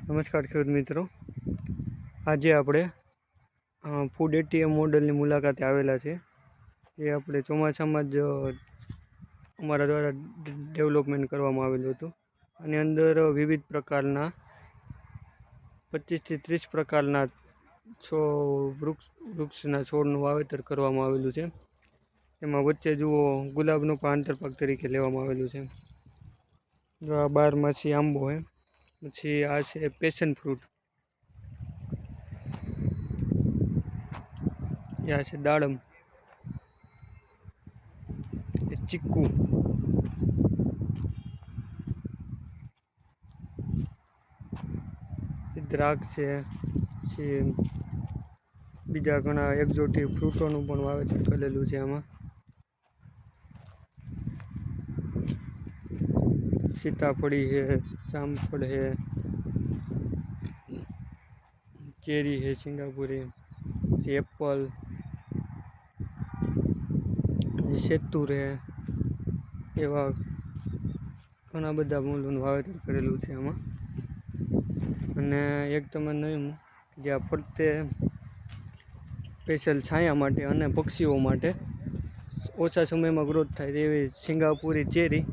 નમસ્કાર ખેડૂત મિત્રો, આજે આપણે ફૂડ એટીએમ મોડલની મુલાકાતે આવેલા છે. જે આપણે ચોમાસામાં જ અમારા દ્વારા ડેવલપમેન્ટ કરવામાં આવેલું હતું. આની અંદર વિવિધ પ્રકારના 25 થી 30 પ્રકારના વૃક્ષના છોડનું વાવેતર કરવામાં આવેલું છે. એમાં વચ્ચે જુઓ ગુલાબનો પણ આંતરપાક તરીકે લેવામાં આવેલું છે. જો આ 12માસી આંબો છે. પછી આ છે પેશન ફ્રૂટ, આ છે દાડમ, ચીકુ, દ્રાક્ષ છે. પછી બીજા ઘણા એક્ઝોટિક ફ્રૂટોનું પણ વાવેતર કરેલું છે. આમાં સીતાફળી છે, જામફળ છે, કેરી છે સિંગાપુરી, પછી એપલ, સેતુર છે. એવા ઘણા બધા મૂળનું વાવેતર કરેલું છે આમાં. અને એક તમે નહીં જે આ ફરતે સ્પેશિયલ છાયા માટે અને પક્ષીઓ માટે ઓછા સમયમાં ગ્રોથ થાય તેવી સિંગાપુરી ચેરી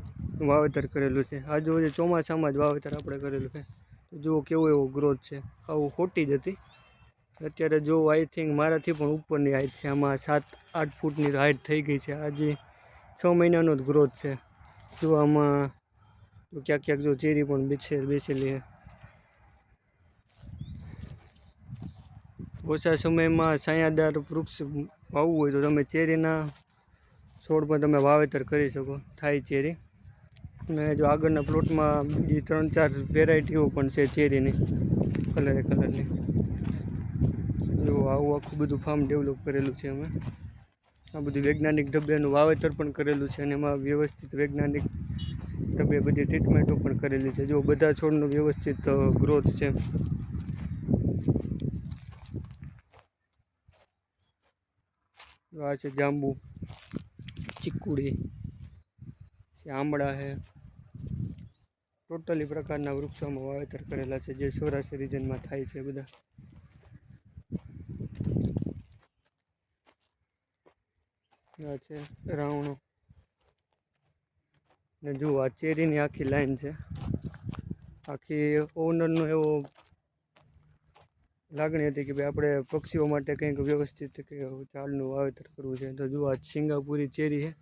વાવેતર કરેલું છે. આજુ ચોમાસામાં જ વાવેતર આપણે કરેલું છે. જુઓ કેવો એવો ગ્રોથ છે, આવું ખોટી જ હતી. અત્યારે જો આઈ થિંક મારાથી પણ ઉપરની હાઈટ છે. આમાં 7-8 ફૂટની હાઈટ થઈ ગઈ છે. આજે 6 મહિનાનો જ ગ્રોથ છે. જો આમાં ક્યાંક ક્યાંક જો ચેરી પણ બેસેલી છે. ઓછા સમયમાં છાયાદાર વૃક્ષ વાવવું હોય તો તમે ચેરીના છોડ પર તમે વાવેતર કરી શકો, થાય ચેરી. અને જો આગળના પ્લોટમાં બીજી 3-4 વેરાયટીઓ પણ છે ચેરીની, કલરની. જો આવું આખું બધું ફાર્મ ડેવલપ કરેલું છે અમે. આ બધું વૈજ્ઞાનિક ઢબેનું વાવેતર પણ કરેલું છે અને એમાં વ્યવસ્થિત વૈજ્ઞાનિક ઢબે બધી ટ્રીટમેન્ટો પણ કરેલી છે. જો બધા છોડનો વ્યવસ્થિત ગ્રોથ છે. આ છે જાંબુ, ચીકુડી, આમળા છે. ટોટલી પ્રકારના વૃક્ષોમાં વાવેતર કરેલા છે જે સૌરાષ્ટ્ર રિજનમાં થાય છે બધા. આ છે રાવણો. ને જુઓ આ ચેરીની આખી લાઈન છે. આખી ઓનરનો એવો લાગણી હતી કે ભાઈ આપણે પક્ષીઓ માટે કંઈક વ્યવસ્થિત કે ઝાડનું વાવેતર કરવું છે. તો જુઓ આ સિંગાપુરી ચેરી છે.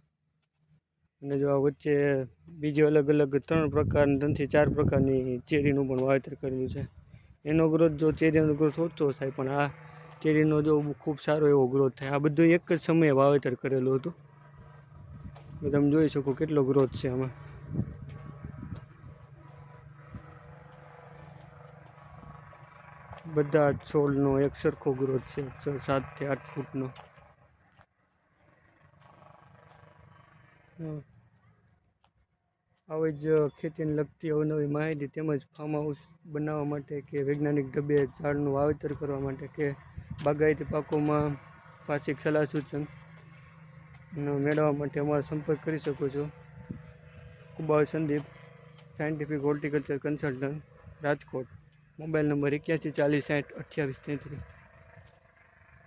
અને જો આ વચ્ચે બીજી અલગ 3 થી 4 પ્રકારની ચેરીનું પણ વાવેતર કરેલું છે. એનો ગ્રોથ જો ચેરીનો ગ્રોથ ઓછો થાય, પણ આ ચેરીનો જો ખૂબ સારો એવો ગ્રોથ થાય. આ બધું એક જ સમયે વાવેતર કરેલું હતું. તમે જોઈ શકો કેટલો ગ્રોથ છે આમાં. બધા છોડનો એક સરખો ગ્રોથ છે, 7 થી 8 ફૂટનો. આવી જ ખેતીને લગતી અવનવી માહિતી તેમજ ફાર્મ હાઉસ બનાવવા માટે કે વૈજ્ઞાનિક ઢબે ઝાડનું વાવેતર કરવા માટે કે બાગાયતી પાકોમાં પાક્ષિક સલાહ સૂચન મેળવવા માટે અમારો સંપર્ક કરી શકો છો. Kubav Sandeep, scientific horticulture consultant, Rajkot. Mobile number 81 40 60 28 33.